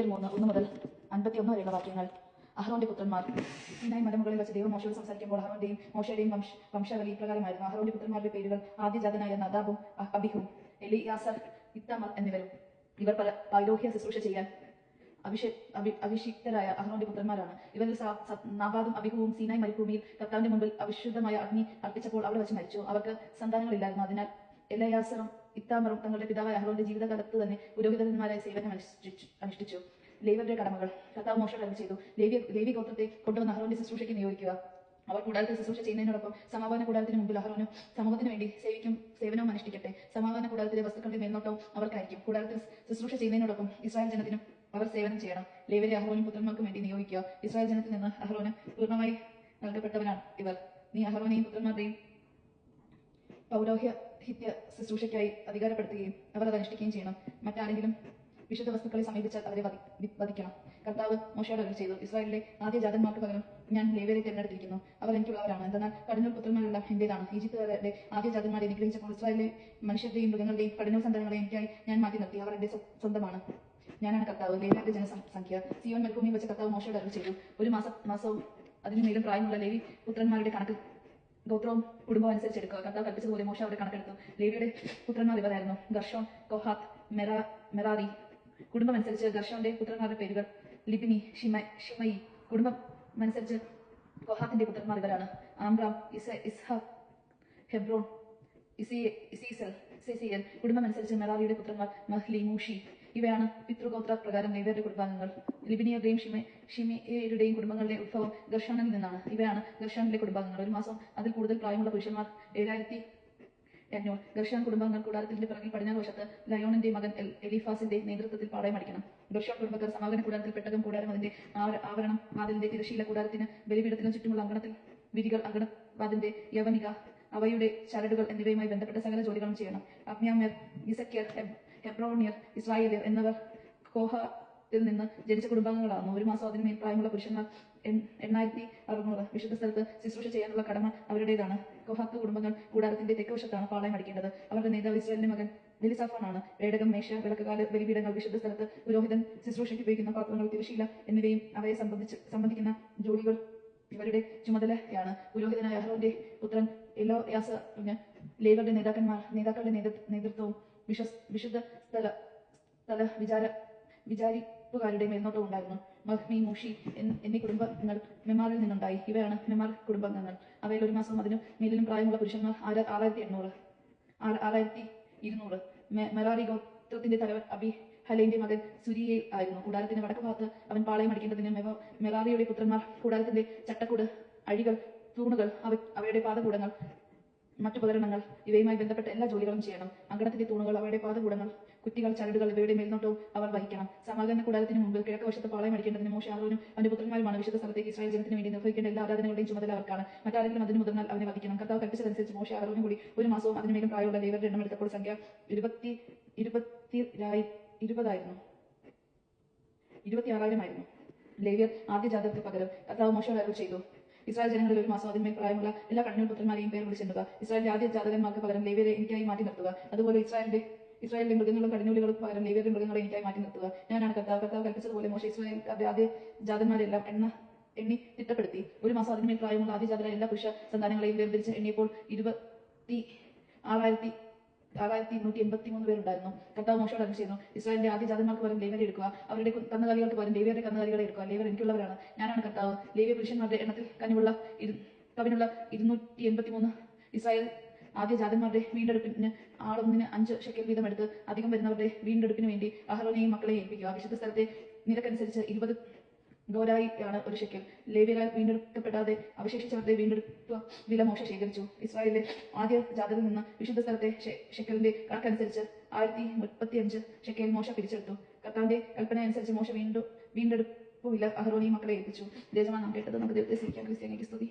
1 മുതൽ 51 വരെയുള്ള വാക്യങ്ങൾ. അഹ്റോന്റെ പുത്രന്മാർ. സീനായി മലമുകളിൽ വെച്ച് ദൈവം മോശയോട് സംസാരിക്കുമ്പോൾ അഹ്റോന്റെയും മോശയുടെയും വംശാവലി ഇപ്രകാരമായിരുന്നു. അഹ്റോന്റെ പുത്രന്മാരുടെ പേരുകൾ ആദ്യജാതനായ നദാബും അബിഹും എലിയാസർ ഇത്താമർ എന്നിവരും. ഇവർ പൗരോഹ്യ ശുശ്രൂഷ ചെയ്യാൻ അഭിഷിക്തരായ അഹ്റോന്റെ പുത്രന്മാരാണ്. ഇവരിൽ നാബാദും അബിഹുവും സീനായി മരുഭൂമിയിൽ കർത്താവിന്റെ മുമ്പിൽ അവിശുദ്ധമായ അഗ്നി അർപ്പിച്ചപ്പോൾ അവിടെ വെച്ച് മരിച്ചു. അവർക്ക് സന്താനങ്ങളില്ലായിരുന്നു. അതിനാൽ എലയാസറും ഇത്താമറും തങ്ങളുടെ പിതാവായ അഹ്റോന്റെ ജീവിതകാലത്ത് തന്നെ പുരോഹിതന്മാരായ സേവനം അനുഷ്ഠിച്ചു. ലേവ്യരുടെ കടമകൾ. കർത്താവ് മോശയോട് അരുളി ചെയ്തു, ലേവി ഗോത്രത്തെ കൊണ്ടുവന്ന് അഹ്റോന്റെ ശുശ്രൂഷയ്ക്ക് നിയോഗിക്കുക. അവർ കൂടാരത്തിൽ ശുശ്രൂഷ ചെയ്യുന്നതിനോടൊപ്പം സമാധാന കൂടാരത്തിന് മുമ്പിൽ അഹ്റോനും സമൂഹത്തിന് വേണ്ടി സേവനവും അനുഷ്ഠിക്കട്ടെ. സമാധാന കൂടാരത്തിലെ വസ്തുക്കളുടെ മേൽനോട്ടവും അവർക്കായിരിക്കും. കൂടാരത്തിൽ ശുശ്രൂഷ ചെയ്യുന്നതിനോടൊപ്പം ഇസ്രായേൽ ജനത്തിനും അവർ സേവനം ചെയ്യണം. ലേവ്യരെ അഹ്റോനും പുത്രന്മാർക്കും വേണ്ടി നിയോഗിക്കുക. ഇസ്രായേൽ ജനത്തിൽ നിന്ന് അഹ്റോന് പൂർണ്ണമായി നൽകപ്പെട്ടവരാണ് ഇവർ. നീ അഹ്റോനെയും പുത്രന്മാരുടെയും പൗരോഹിത്യ ശുശ്രൂഷയ്ക്കായി അധികാരപ്പെടുത്തുകയും അവർ അത് അനുഷ്ഠിക്കുകയും ചെയ്യണം. മറ്റാരെങ്കിലും വിശുദ്ധ വസ്തുക്കളെ സമീപിച്ചാൽ അവരെ വധിക്കണം. കർത്താവ് മോശയോട് അരുളി ചെയ്തു, ഇസ്രായേലിലെ ആദ്യജാതന്മാർക്ക് പകരം ഞാൻ ലേവ്യരെ തിരഞ്ഞെടുത്തിരിക്കുന്നു. അവർ എനിക്കുള്ളവരാണ്. എന്തെന്നാൽ കടിഞ്ഞൂൽ പുത്രന്മാരെല്ലാം എന്റേതാണ്. ഈജിപ്തുകാരുടെ ആദ്യജാതന്മാരെ അനുഗ്രഹിച്ചപ്പോൾ ഇസ്രായേലിലെ മനുഷ്യരുടെയും മൃഗങ്ങളുടെയും കടിഞ്ഞൂൽ സന്താനങ്ങളെ എനിക്കായി ഞാൻ മാറ്റി നിർത്തി. അവർ എന്റെ സ്വന്തമാണ്. ഞാനാണ് കർത്താവ്. ലേവ്യരുടെ ജനസംഖ്യ. സിയോൻ മരുഭൂമിയിൽ വെച്ച് കർത്താവ് മോശയോട് അരുളി ചെയ്തു, ഒരു മാസവും അതിനു മേലും പ്രായമുള്ള ലേവി പുത്രന്മാരുടെ കണക്ക് ഗോത്രവും കുടുംബവും അനുസരിച്ച് എടുക്കുക. കർത്താവ് കൽപ്പിച്ചതുപോലെ മോശ അവരുടെ കണക്കെടുത്തു. ലേവിയുടെ പുത്രന്മാർ ഇവരായിരുന്നു: ഗർഷോൻ, കൊഹാത്ത്, മെറാറി. കുടുംബം അനുസരിച്ച് ഗർഷോന്റെ പുത്രന്മാരുടെ പേരുകൾ ലിബിനി, ഷിമയി. കുടുംബം അനുസരിച്ച് കൊഹാത്തിന്റെ പുത്രന്മാർ ഇവരാണ്: ആംറാം, ഇസ്ഹാഖ്, ഹെബ്രോൻ, ഇസീസൽ. കുടുംബം അനുസരിച്ച് മെറാറിയുടെ പുത്രന്മാർ മഹ്ലി, മൂഷി. ഇവയാണ് പിതൃഗോത്ര പ്രകാരം ലേവ്യരുടെ കുടുംബാംഗങ്ങൾ. ലിബിനിയരുടെയും ഷിമയരുടെയും കുടുംബങ്ങളുടെ ഉത്ഭവം ഗർഷോനിൽ നിന്നാണ്. ഇവയാണ് ഗർഷോനിലെ കുടുംബാംഗങ്ങൾ. ഒരു മാസം അതിൽ കൂടുതൽ പ്രായമുള്ള പുരുഷന്മാർ 7500. ഗർഷോൻ കുടുംബാംഗങ്ങൾ കൂടാരത്തിന്റെ പിറകിൽ പടിഞ്ഞാറ് വശത്ത് ലയോണിന്റെ മകൻ എലീഫാസിന്റെ നേതൃത്വത്തിൽ പാളയമടിക്കണം. ഗർഷോൻ കുടുംബക്കാർ സമാഗമന കൂടാരത്തിൽ പെട്ടകം, കൂടാരം, അതിന്റെ ആവരണം, വാതിലിന്റെ തിരശ്ശീല, കൂടാരത്തിന് ബലിപീഠത്തിനും ചുറ്റുമുള്ള അങ്കണത്തിൽ വിരികൾ, അങ്കണവാതിന്റെ യവനിക, അവയുടെ ചരടുകൾ എന്നിവയുമായി ബന്ധപ്പെട്ട സകല ജോലികളും ചെയ്യണം. അബ്യാമ്യർ, ഇസക്യർ, ഹെബ്രോണ്യർ, ഇസ്രായേല്യർ എന്നിവർ കോഹാത്തിൽ നിന്ന് ജനിച്ച കുടുംബാംഗങ്ങളാകുന്നു. ഒരു മാസം അതിനുമേൽ പ്രായമുള്ള പുരുഷന്മാർ 8600. വിശുദ്ധ സ്ഥലത്ത് ശുശ്രൂഷ ചെയ്യാനുള്ള കടമ അവരുടേതാണ്. കോഹാത്ത് കുടുംബങ്ങൾ കൂടാരത്തിന്റെ തെക്കുവശത്താണ് പാളയം അടിക്കേണ്ടത്. അവരുടെ നേതാവ് ഇസ്രായേലിന്റെ മകൻ എലിസാഫാനാണ്. പേടകം, മേശ, വിളക്കുകാല്, ബലിപീഠങ്ങൾ, വിശുദ്ധ സ്ഥലത്ത് പുരോഹിതൻ ശുശ്രൂഷയ്ക്ക് ഉപയോഗിക്കുന്ന പാത്രങ്ങൾ, തിരശ്ശീല എന്നിവയും അവയെ സംബന്ധിക്കുന്ന ജോലികൾ ഇവരുടെ ചുമതലയാണ്. പുരോഹിതനായ അഹ്റോന്റെ പുത്രൻ എലയാസറിന് ലേവ്യരുടെ നേതാക്കളുടെ നേതൃത്വവും വിശുദ്ധ സ്ഥല വിചാരിപ്പുകാരുടെ മേൽനോട്ടവും ഉണ്ടായിരുന്നു. മഹ്മി, മൂഷി എന്നീ കുടുംബങ്ങൾ മെമാറിൽ നിന്നുണ്ടായി. ഇവയാണ് മെമാർ കുടുംബാംഗങ്ങൾ. അവയിൽ ഒരു മാസവും അതിനും മേലിലും പ്രായമുള്ള പുരുഷന്മാർ 6200. മെറാറി ഗോത്രത്തിന്റെ തലവൻ അബിഹലേന്റെ മകൻ സുരിയേൽ ആയിരുന്നു. കൂടാരത്തിന്റെ വടക്ക് ഭാഗത്ത് അവൻ പാളയം അടിക്കേണ്ടതിന് മെറാറിയുടെ പുത്രന്മാർ കൂടാരത്തിന്റെ ചട്ടക്കൂട്, അഴികൾ, തൂണുകൾ, അവയുടെ പാദകൂടങ്ങൾ, മറ്റുപകരണങ്ങൾ ഇവയുമായി ബന്ധപ്പെട്ട എല്ലാ ജോലികളും ചെയ്യണം. അങ്കണത്തിന്റെ തൂണുകൾ, അവയുടെ പാദകൂടങ്ങൾ, കുറ്റികൾ, ചരടുകൾ ഇവയുടെ മേൽനോട്ടവും അവർ വഹിക്കണം. സമാഗമന കൂടാരത്തിന് മുമ്പിൽ കിഴക്ക് വശത്ത് പാളയം അടിക്കേണ്ടതിന് മോശെ, അഹ്റോനും അവന്റെ പുത്രന്മാരുമാണ് വിശുദ്ധ സ്ഥലത്തേക്ക് ഇസ്രായേൽ ജനത്തിന് വേണ്ടി നിർവഹിക്കേണ്ട എല്ലാ ആരാധനകളുടെയും ചുമതല അവർക്കാണ്. മറ്റാരെങ്കിലും അതിന് മുതിർന്നാൽ അവനെ വധിക്കണം. കർത്താവ് കൽപ്പിച്ചതനുസരിച്ച് മോശെ അഹ്റോനും കൂടി ഒരു മാസവും അതിനുമേലും പ്രായമുള്ള ലേവ്യരുടെ എണ്ണം എടുത്തപ്പോൾ സംഖ്യ 26,000 ആയിരുന്നു. ലേവ്യർ ആദ്യജാതർക്ക് പകരം. കർത്താവ് മോശയോട് അരുളി ചെയ്തു, ഇസ്രായേൽ ജനങ്ങളിൽ ഒരു മാസം അതിന്മേൽ പ്രായമുള്ള എല്ലാ കടിഞ്ഞൂൽ പുത്രന്മാരെയും പേർ വിളിച്ചെണ്ണുക. ഇസ്രായേലിന്റെ ആദ്യ ജാതകന്മാർക്ക് പകരം ലേവ്യരെ എനിക്കായി മാറ്റി നിർത്തുക. അതുപോലെ ഇസ്രായേലിലെ മൃഗങ്ങളും കടിഞ്ഞൂലുകൾക്ക് പകരം ലേവ്യരുടെ മൃഗങ്ങളെ എനിക്കായി മാറ്റി നിർത്തുക. ഞാനാണ് കർത്താവ്. കർത്താവ് കൽപ്പിച്ചതുപോലെ മോശെ ഇസ്രായേലിന്റെ ആദ്യ ജാതന്മാരെല്ലാം എണ്ണി തിട്ടപ്പെടുത്തി. ഒരു മാസം അതിന്മേൽ പ്രായമുള്ള ആദ്യജാതരായ എല്ലാ പുരുഷ സന്താനങ്ങളെയും വേർതിരിച്ച് എണ്ണിയപ്പോൾ 26,283 പേരുണ്ടായിരുന്നു. കർത്താവ് മോശയോട് അരുളി ചെയ്യുന്നു, ഇസ്രായേലിന്റെ ആദ്യജാതന്മാർക്ക് പകരം ലേവ്യരെ എടുക്കുക. അവരുടെ കന്നുകാലികൾക്ക് പകരം ലേവ്യരുടെ കന്നുകാലികളെ എടുക്കുക. ലേവ്യർ എനിക്കുള്ളവരാണ്. ഞാനാണ് കർത്താവ്. ലേവ്യ പുരുഷന്മാരുടെ എണ്ണത്തിൽ കവിനുള്ള 283. ഇസ്രായേൽ ആദ്യജാതന്മാരുടെ വീണ്ടെടുപ്പിന് ആളൊന്നിന് 5 ഷെക്കൽ വീതം എടുത്ത് അധികം വരുന്നവരുടെ വീണ്ടെടുപ്പിന് വേണ്ടി അഹ്റോനെയും മക്കളെയും ഏൽപ്പിക്കുക. വിശുദ്ധ സ്ഥലത്തെ നിരക്കനുസരിച്ച് 20 ഗോരായിയാണ് ഒരു ഷെക്കൽ. ലേവ്യരാൽ വീണ്ടെടുക്കപ്പെടാതെ അവശേഷിച്ചവരുടെ വീണ്ടെടുപ്പ് വില മോശ ശേഖരിച്ചു. ഇസ്രായേലിലെ ആദ്യ ജാതരിൽ നിന്ന് വിശുദ്ധ സ്ഥലത്തെ ഷെക്കലിന്റെ കണക്കനുസരിച്ച് 1035 ഷെക്കൽ മോശ പിരിച്ചെടുത്തു. കർത്താവിന്റെ കൽപ്പന അനുസരിച്ച് മോശ വീണ്ടെടുപ്പ് വില അഹ്റോനെയും മക്കളെ ഏൽപ്പിച്ചു. ദേശമാണ് നാം കേട്ടത്. നമുക്ക് ദൈവത്തെ സ്തുതിക്കാം. ക്രിസ്ത്യാനിക്ക് സ്തുതി.